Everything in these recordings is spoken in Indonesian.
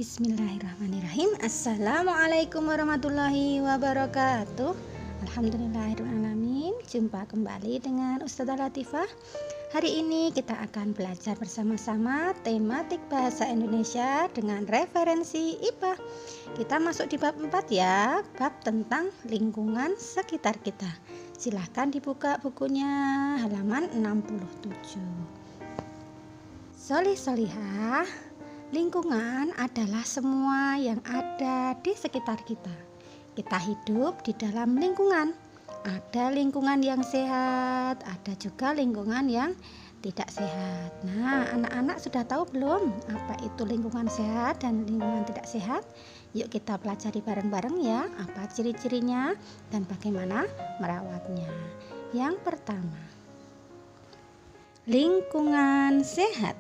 Bismillahirrahmanirrahim. Assalamualaikum warahmatullahi wabarakatuh. Alhamdulillahirrahmanirrahim. Jumpa kembali dengan Ustazah Latifah. Hari ini kita akan belajar bersama-sama tematik bahasa Indonesia dengan referensi IPA. Kita masuk di bab 4 ya, bab tentang lingkungan sekitar kita. Silahkan dibuka bukunya halaman 67. Solih-solihah, lingkungan adalah semua yang ada di sekitar kita. Kita hidup di dalam lingkungan. Ada lingkungan yang sehat, ada juga lingkungan yang tidak sehat. Nah, anak-anak sudah tahu belum apa itu lingkungan sehat dan lingkungan tidak sehat? Yuk kita pelajari bareng-bareng ya, apa ciri-cirinya dan bagaimana merawatnya. Yang pertama, lingkungan sehat.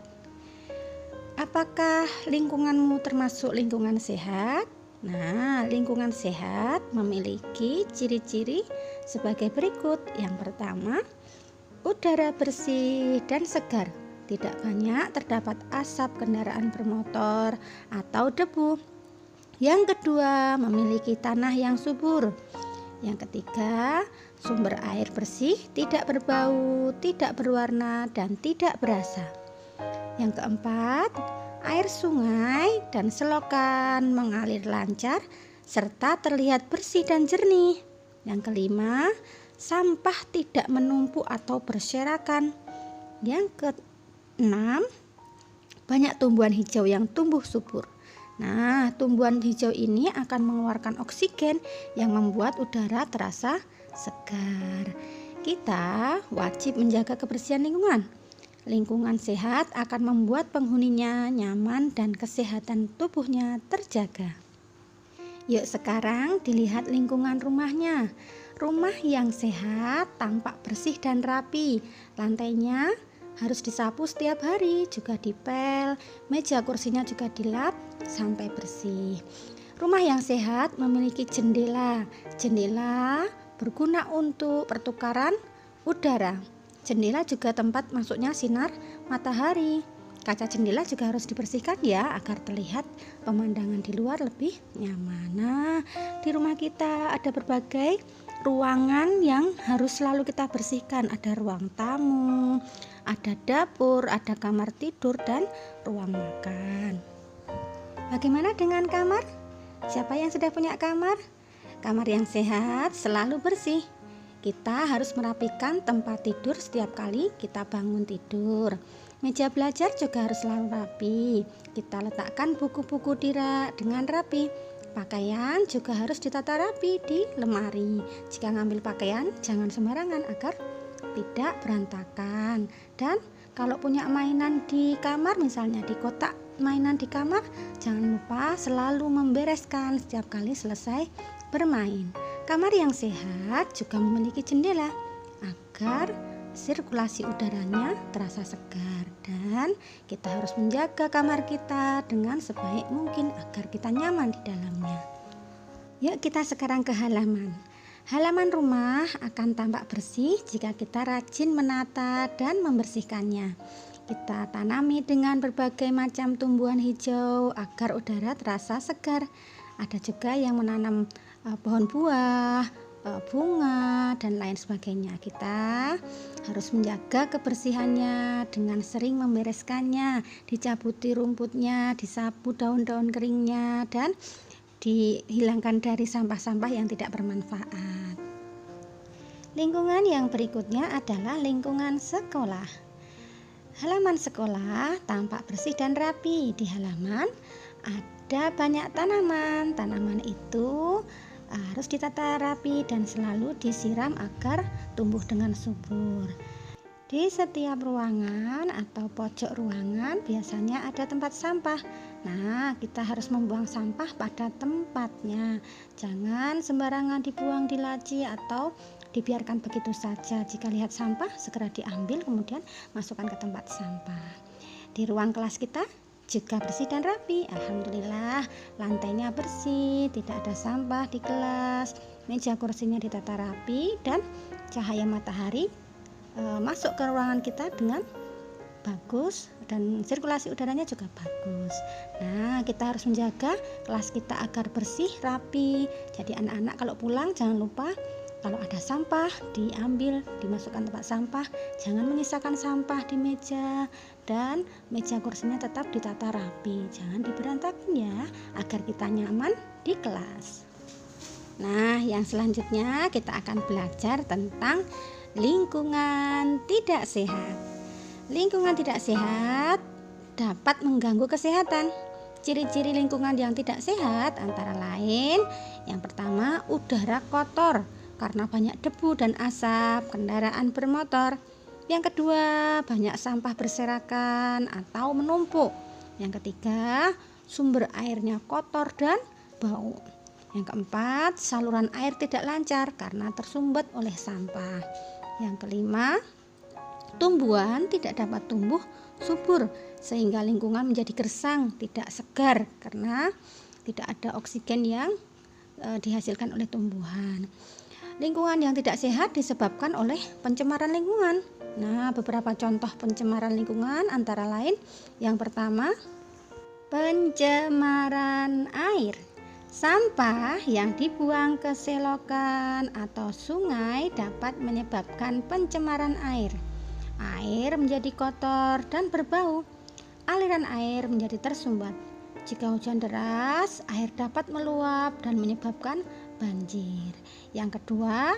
Apakah lingkunganmu termasuk lingkungan sehat? Nah, lingkungan sehat memiliki ciri-ciri sebagai berikut. Yang pertama, udara bersih dan segar. Tidak banyak terdapat asap kendaraan bermotor atau debu. Yang kedua, memiliki tanah yang subur. Yang ketiga, sumber air bersih, tidak berbau, tidak berwarna, dan tidak berasa. Yang keempat, air sungai dan selokan mengalir lancar serta terlihat bersih dan jernih. Yang kelima, sampah tidak menumpuk atau berserakan. Yang keenam, banyak tumbuhan hijau yang tumbuh subur. Nah, tumbuhan hijau ini akan mengeluarkan oksigen yang membuat udara terasa segar. Kita wajib menjaga kebersihan lingkungan. Lingkungan sehat akan membuat penghuninya nyaman dan kesehatan tubuhnya terjaga. Yuk sekarang dilihat lingkungan rumahnya. Rumah yang sehat tampak bersih dan rapi. Lantainya harus disapu setiap hari, juga dipel, meja kursinya juga dilap sampai bersih. Rumah yang sehat memiliki jendela. Jendela berguna untuk pertukaran udara. Jendela juga tempat masuknya sinar matahari. Kaca jendela juga harus dibersihkan ya, agar terlihat pemandangan di luar lebih nyaman. Nah, di rumah kita ada berbagai ruangan yang harus selalu kita bersihkan. Ada ruang tamu, ada dapur, ada kamar tidur, dan ruang makan. Bagaimana dengan kamar? Siapa yang sudah punya kamar? Kamar yang sehat selalu bersih. Kita harus merapikan tempat tidur setiap kali kita bangun tidur. Meja belajar juga harus selalu rapi. Kita letakkan buku-buku di rak dengan rapi. Pakaian juga harus ditata rapi di lemari. Jika ngambil pakaian, jangan sembarangan agar tidak berantakan. Dan kalau punya mainan di kamar, misalnya di kotak mainan di kamar, jangan lupa selalu membereskan setiap kali selesai bermain. Kamar yang sehat juga memiliki jendela agar sirkulasi udaranya terasa segar, dan kita harus menjaga kamar kita dengan sebaik mungkin agar kita nyaman di dalamnya. Yuk kita sekarang ke halaman. Halaman rumah akan tampak bersih jika kita rajin menata dan membersihkannya. Kita tanami dengan berbagai macam tumbuhan hijau agar udara terasa segar. Ada juga yang menanam pohon buah, bunga, dan lain sebagainya. Kita harus menjaga kebersihannya dengan sering membereskannya, dicabuti rumputnya, disapu daun-daun keringnya, dan dihilangkan dari sampah-sampah yang tidak bermanfaat. Lingkungan yang berikutnya adalah lingkungan sekolah. Halaman sekolah tampak bersih dan rapi. Di halaman ada banyak tanaman. Tanaman itu harus ditata rapi dan selalu disiram agar tumbuh dengan subur. Di setiap ruangan atau pojok ruangan biasanya ada tempat sampah. Nah, kita harus membuang sampah pada tempatnya. Jangan sembarangan dibuang di laci atau dibiarkan begitu saja. Jika lihat sampah, segera diambil kemudian masukkan ke tempat sampah. Di ruang kelas kita juga bersih dan rapi. Alhamdulillah, lantainya bersih, tidak ada sampah di kelas, meja kursinya ditata rapi, dan cahaya matahari masuk ke ruangan kita dengan bagus dan sirkulasi udaranya juga bagus. Nah, kita harus menjaga kelas kita agar bersih, rapi. Jadi anak-anak kalau pulang jangan lupa kalau ada sampah diambil, dimasukkan tempat sampah, jangan menyisakan sampah di meja, dan meja kursinya tetap ditata rapi, jangan diberantakan ya, agar kita nyaman di kelas. Nah, yang selanjutnya kita akan belajar tentang lingkungan tidak sehat. Lingkungan tidak sehat dapat mengganggu kesehatan. Ciri-ciri lingkungan yang tidak sehat antara lain, yang pertama, udara kotor karena banyak debu dan asap kendaraan bermotor. Yang kedua, banyak sampah berserakan atau menumpuk. Yang ketiga, sumber airnya kotor dan bau. Yang keempat, saluran air tidak lancar karena tersumbat oleh sampah. Yang kelima, tumbuhan tidak dapat tumbuh subur sehingga lingkungan menjadi gersang, tidak segar karena tidak ada oksigen yang dihasilkan oleh tumbuhan. Lingkungan yang tidak sehat disebabkan oleh pencemaran lingkungan. Nah, beberapa contoh pencemaran lingkungan antara lain, yang pertama, pencemaran air. Sampah yang dibuang ke selokan atau sungai dapat menyebabkan pencemaran air. Air menjadi kotor dan berbau. Aliran air menjadi tersumbat. Jika hujan deras, air dapat meluap dan menyebabkan banjir. Yang kedua,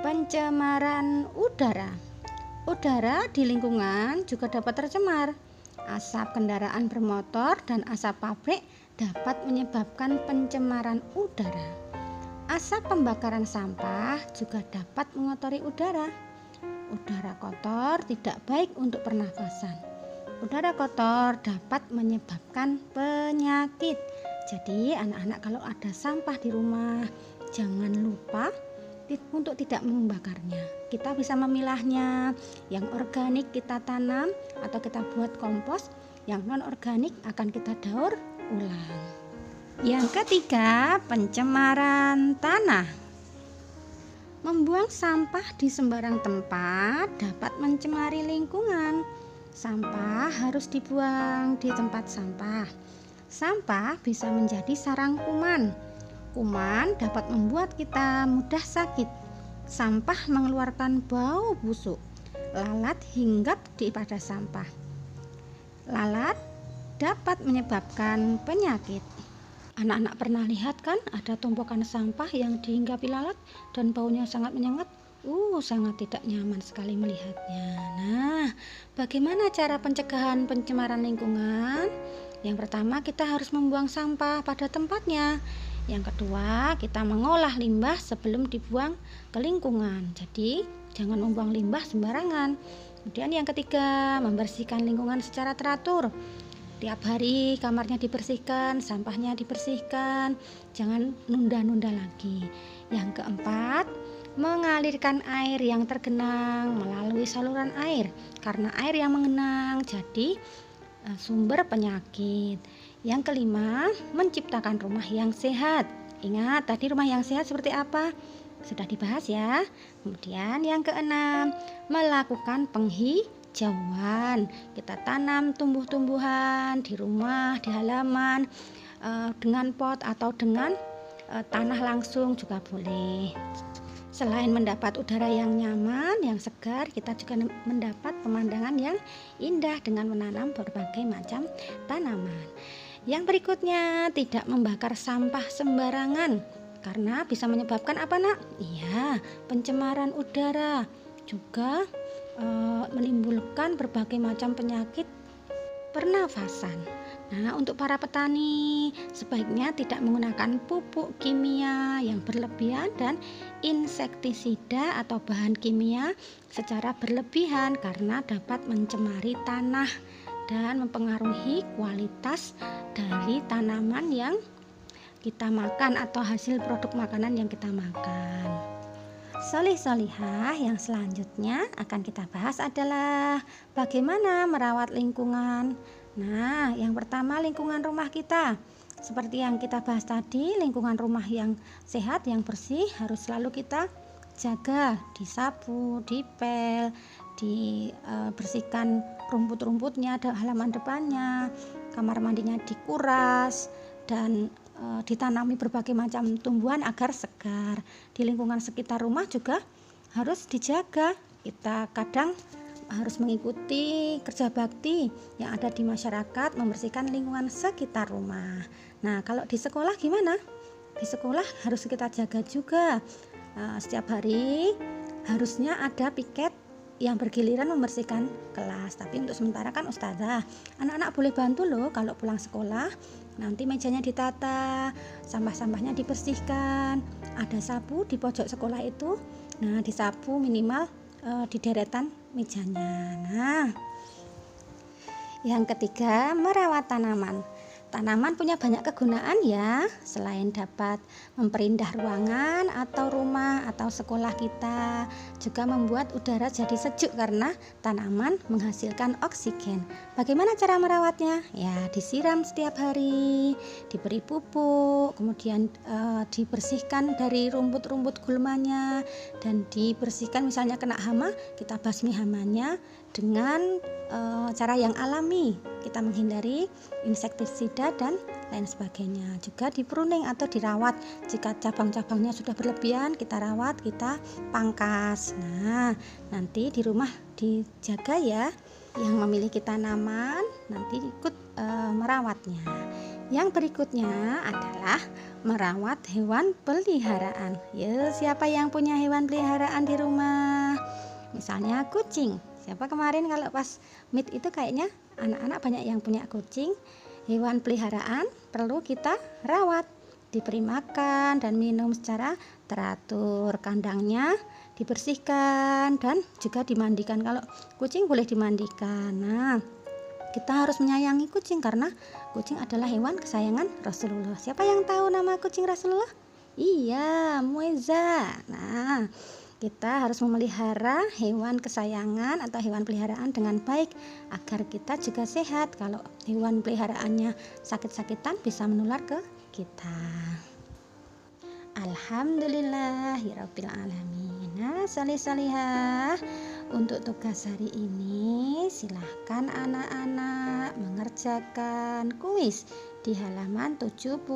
pencemaran udara. Udara di lingkungan juga dapat tercemar. Asap kendaraan bermotor dan asap pabrik dapat menyebabkan pencemaran udara. Asap pembakaran sampah juga dapat mengotori udara. Udara kotor tidak baik untuk pernafasan. Udara kotor dapat menyebabkan penyakit. Jadi anak-anak kalau ada sampah di rumah, jangan lupa untuk tidak membakarnya. Kita bisa memilahnya. Yang organik kita tanam atau kita buat kompos, yang non organik akan kita daur ulang. Yang ketiga, pencemaran tanah. Membuang sampah di sembarang tempat dapat mencemari lingkungan. Sampah harus dibuang di tempat sampah. Sampah bisa menjadi sarang kuman. Kuman dapat membuat kita mudah sakit. Sampah mengeluarkan bau busuk. Lalat hinggap pada sampah. Lalat dapat menyebabkan penyakit. Anak-anak pernah lihat kan ada tumpukan sampah yang dihinggapi lalat dan baunya sangat menyengat? Sangat tidak nyaman sekali melihatnya. Nah, bagaimana cara pencegahan pencemaran lingkungan? Yang pertama, kita harus membuang sampah pada tempatnya. Yang kedua, kita mengolah limbah sebelum dibuang ke lingkungan. Jadi, jangan membuang limbah sembarangan. Kemudian yang ketiga, membersihkan lingkungan secara teratur. Tiap hari kamarnya dibersihkan, sampahnya dibersihkan, jangan nunda-nunda lagi. Yang keempat, mengalirkan air yang tergenang melalui saluran air, karena air yang mengenang jadi sumber penyakit. Yang kelima, menciptakan rumah yang sehat. Ingat tadi rumah yang sehat seperti apa? Sudah dibahas ya. Kemudian yang keenam, melakukan penghijauan. Kita tanam tumbuh-tumbuhan di rumah, di halaman, dengan pot atau dengan tanah langsung juga boleh. Selain mendapat udara yang nyaman, yang segar, kita juga mendapat pemandangan yang indah dengan menanam berbagai macam tanaman. Yang berikutnya, tidak membakar sampah sembarangan karena bisa menyebabkan apa nak? Iya, pencemaran udara, juga menimbulkan berbagai macam penyakit pernafasan. Nah, untuk para petani sebaiknya tidak menggunakan pupuk kimia yang berlebihan dan insektisida atau bahan kimia secara berlebihan karena dapat mencemari tanah dan mempengaruhi kualitas dari tanaman yang kita makan atau hasil produk makanan yang kita makan. Solih-solihah yang selanjutnya akan kita bahas adalah bagaimana merawat lingkungan. Nah, yang pertama lingkungan rumah kita. Seperti yang kita bahas tadi, lingkungan rumah yang sehat, yang bersih harus selalu kita jaga, disapu, dipel, dibersihkan rumput-rumputnya, ada halaman depannya, kamar mandinya dikuras, dan ditanami berbagai macam tumbuhan agar segar. Di lingkungan sekitar rumah juga harus dijaga. Kita kadang harus mengikuti kerja bakti yang ada di masyarakat, membersihkan lingkungan sekitar rumah. Nah, kalau di sekolah gimana? Di sekolah harus kita jaga juga. Setiap hari harusnya ada piket yang bergiliran membersihkan kelas. Tapi untuk sementara kan ustazah, anak-anak boleh bantu loh kalau pulang sekolah. Nanti mejanya ditata, sampah-sampahnya dibersihkan, ada sapu di pojok sekolah itu. Nah, disapu minimal di deretan mejanya. Nah, yang ketiga, merawat tanaman. Tanaman punya banyak kegunaan ya, selain dapat memperindah ruangan atau rumah atau sekolah kita, juga membuat udara jadi sejuk karena tanaman menghasilkan oksigen. Bagaimana cara merawatnya? Ya, disiram setiap hari, diberi pupuk, kemudian dibersihkan dari rumput-rumput gulmanya, dan dibersihkan misalnya kena hama, kita basmi hamanya dengan cara yang alami. Kita menghindari insektisida dan lain sebagainya. Juga di pruning atau dirawat. Jika cabang-cabangnya sudah berlebihan, kita rawat, kita pangkas. Nah, nanti di rumah dijaga ya. Yang memiliki tanaman nanti ikut merawatnya. Yang berikutnya adalah merawat hewan peliharaan. Ya, siapa yang punya hewan peliharaan di rumah? Misalnya kucing. Siapa kemarin kalau pas meet itu kayaknya anak-anak banyak yang punya kucing. Hewan peliharaan perlu kita rawat, diberi makan dan minum secara teratur, kandangnya dibersihkan dan juga dimandikan. Kalau kucing boleh dimandikan. Nah, kita harus menyayangi kucing karena kucing adalah hewan kesayangan Rasulullah. Siapa yang tahu nama kucing Rasulullah? Iya, Mueza. Nah, kita harus memelihara hewan kesayangan atau hewan peliharaan dengan baik agar kita juga sehat. Kalau hewan peliharaannya sakit-sakitan bisa menular ke kita. Alhamdulillahirabbil alamin. Nah, salih-salihah, untuk tugas hari ini silahkan anak-anak mengerjakan kuis di halaman 76.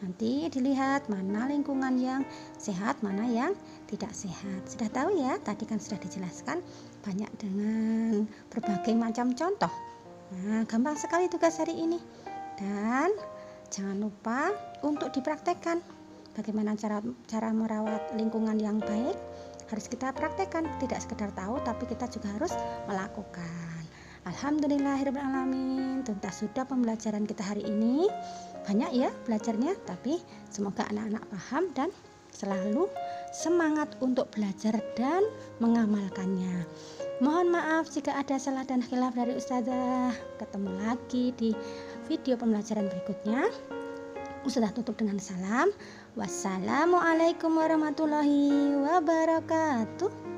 Nanti dilihat mana lingkungan yang sehat, mana yang tidak sehat. Sudah tahu ya, tadi kan sudah dijelaskan banyak dengan berbagai macam contoh. Nah, gampang sekali tugas hari ini. Dan jangan lupa untuk dipraktekkan. Bagaimana cara merawat lingkungan yang baik harus kita praktekkan. Tidak sekedar tahu, tapi kita juga harus melakukan. Alhamdulillahirabbil alamin. Tuntas sudah pembelajaran kita hari ini. Banyak ya belajarnya, tapi semoga anak-anak paham dan selalu semangat untuk belajar dan mengamalkannya. Mohon maaf jika ada salah dan khilaf dari ustazah. Ketemu lagi di video pembelajaran berikutnya. Ustazah tutup dengan salam. Wassalamualaikum warahmatullahi wabarakatuh.